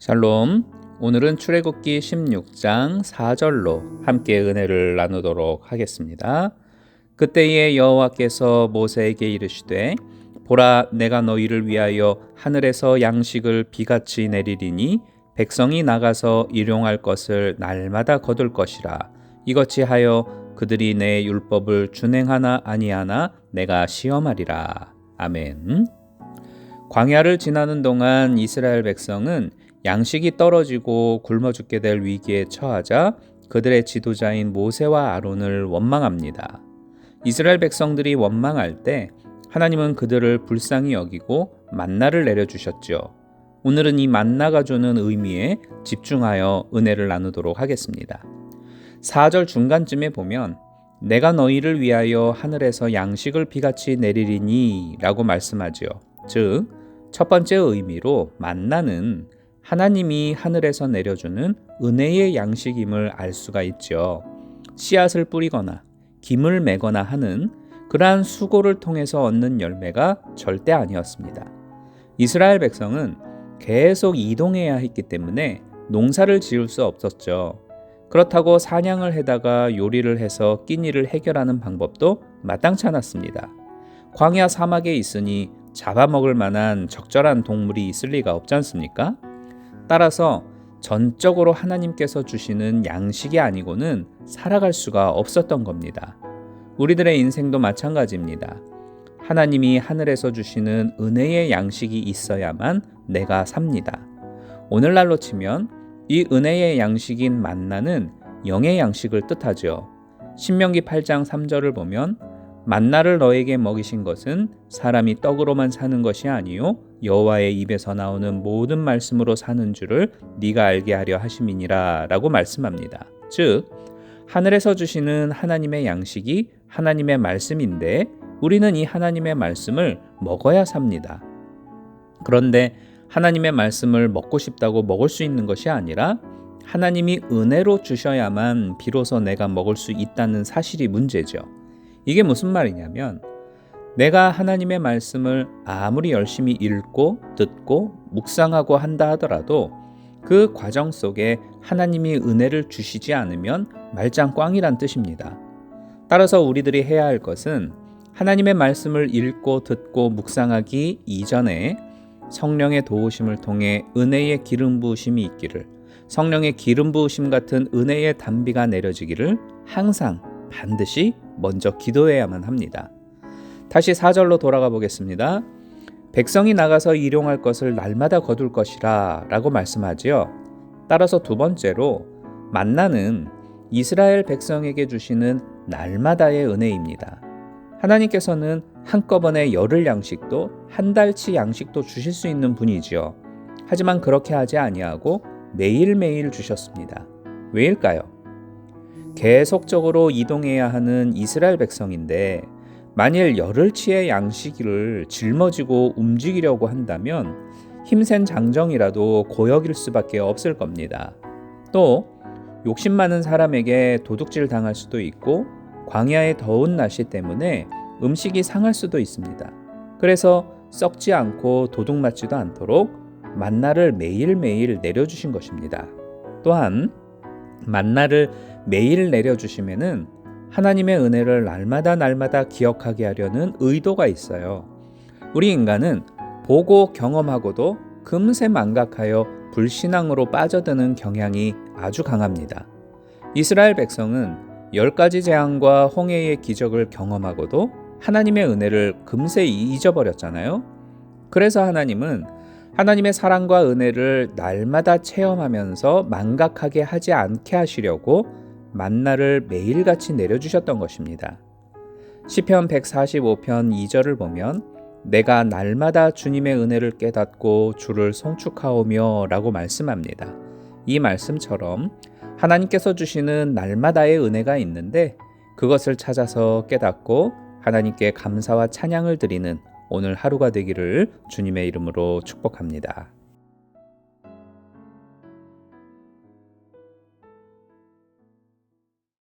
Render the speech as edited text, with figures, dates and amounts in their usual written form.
샬롬. 오늘은 출애굽기 16장 4절로 함께 은혜를 나누도록 하겠습니다. 그때에 여호와께서 모세에게 이르시되 보라, 내가 너희를 위하여 하늘에서 양식을 비같이 내리리니 백성이 나가서 일용할 것을 날마다 거둘 것이라. 이같이 하여 그들이 내 율법을 준행하나 아니하나 내가 시험하리라. 아멘. 광야를 지나는 동안 이스라엘 백성은 양식이 떨어지고 굶어 죽게 될 위기에 처하자 그들의 지도자인 모세와 아론을 원망합니다. 이스라엘 백성들이 원망할 때 하나님은 그들을 불쌍히 여기고 만나를 내려주셨죠. 오늘은 이 만나가 주는 의미에 집중하여 은혜를 나누도록 하겠습니다. 4절 중간쯤에 보면 내가 너희를 위하여 하늘에서 양식을 비같이 내리리니 라고 말씀하지요. 즉, 첫 번째 의미로 만나는 하나님이 하늘에서 내려주는 은혜의 양식임을 알 수가 있죠. 씨앗을 뿌리거나 김을 매거나 하는 그러한 수고를 통해서 얻는 열매가 절대 아니었습니다. 이스라엘 백성은 계속 이동해야 했기 때문에 농사를 지을 수 없었죠. 그렇다고 사냥을 해다가 요리를 해서 끼니를 해결하는 방법도 마땅치 않았습니다. 광야 사막에 있으니 잡아먹을 만한 적절한 동물이 있을 리가 없지 않습니까? 따라서 전적으로 하나님께서 주시는 양식이 아니고는 살아갈 수가 없었던 겁니다. 우리들의 인생도 마찬가지입니다. 하나님이 하늘에서 주시는 은혜의 양식이 있어야만 내가 삽니다. 오늘날로 치면 이 은혜의 양식인 만나는 영의 양식을 뜻하죠. 신명기 8장 3절을 보면 만나를 너에게 먹이신 것은 사람이 떡으로만 사는 것이 아니요 여호와의 입에서 나오는 모든 말씀으로 사는 줄을 네가 알게 하려 하심이니라 라고 말씀합니다. 즉, 하늘에서 주시는 하나님의 양식이 하나님의 말씀인데 우리는 이 하나님의 말씀을 먹어야 삽니다. 그런데 하나님의 말씀을 먹고 싶다고 먹을 수 있는 것이 아니라 하나님이 은혜로 주셔야만 비로소 내가 먹을 수 있다는 사실이 문제죠. 이게 무슨 말이냐면 내가 하나님의 말씀을 아무리 열심히 읽고 듣고 묵상하고 한다 하더라도 그 과정 속에 하나님이 은혜를 주시지 않으면 말짱꽝이란 뜻입니다. 따라서 우리들이 해야 할 것은 하나님의 말씀을 읽고 듣고 묵상하기 이전에 성령의 도우심을 통해 은혜의 기름 부으심이 있기를, 성령의 기름 부으심 같은 은혜의 단비가 내려지기를 항상 반드시 먼저 기도해야만 합니다. 다시 4절로 돌아가 보겠습니다. 백성이 나가서 일용할 것을 날마다 거둘 것이라 라고 말씀하지요. 따라서 두 번째로 만나는 이스라엘 백성에게 주시는 날마다의 은혜입니다. 하나님께서는 한꺼번에 열흘 양식도 한 달치 양식도 주실 수 있는 분이지요. 하지만 그렇게 하지 아니하고 매일매일 주셨습니다. 왜일까요? 계속적으로 이동해야 하는 이스라엘 백성인데 만일 열흘치의 양식을 짊어지고 움직이려고 한다면 힘센 장정이라도 고역일 수밖에 없을 겁니다. 또 욕심 많은 사람에게 도둑질 당할 수도 있고 광야의 더운 날씨 때문에 음식이 상할 수도 있습니다. 그래서 썩지 않고 도둑 맞지도 않도록 만나를 매일매일 내려주신 것입니다. 또한 만나를 매일 내려주시면은 하나님의 은혜를 날마다 기억하게 하려는 의도가 있어요. 우리 인간은 보고 경험하고도 금세 망각하여 불신앙으로 빠져드는 경향이 아주 강합니다. 이스라엘 백성은 10가지 재앙과 홍해의 기적을 경험하고도 하나님의 은혜를 금세 잊어버렸잖아요. 그래서 하나님은 하나님의 사랑과 은혜를 날마다 체험하면서 망각하게 하지 않게 하시려고 만나를 매일같이 내려주셨던 것입니다. 시편 145편 2절을 보면 내가 날마다 주님의 은혜를 깨닫고 주를 송축하오며 라고 말씀합니다. 이 말씀처럼 하나님께서 주시는 날마다의 은혜가 있는데 그것을 찾아서 깨닫고 하나님께 감사와 찬양을 드리는 오늘 하루가 되기를 주님의 이름으로 축복합니다.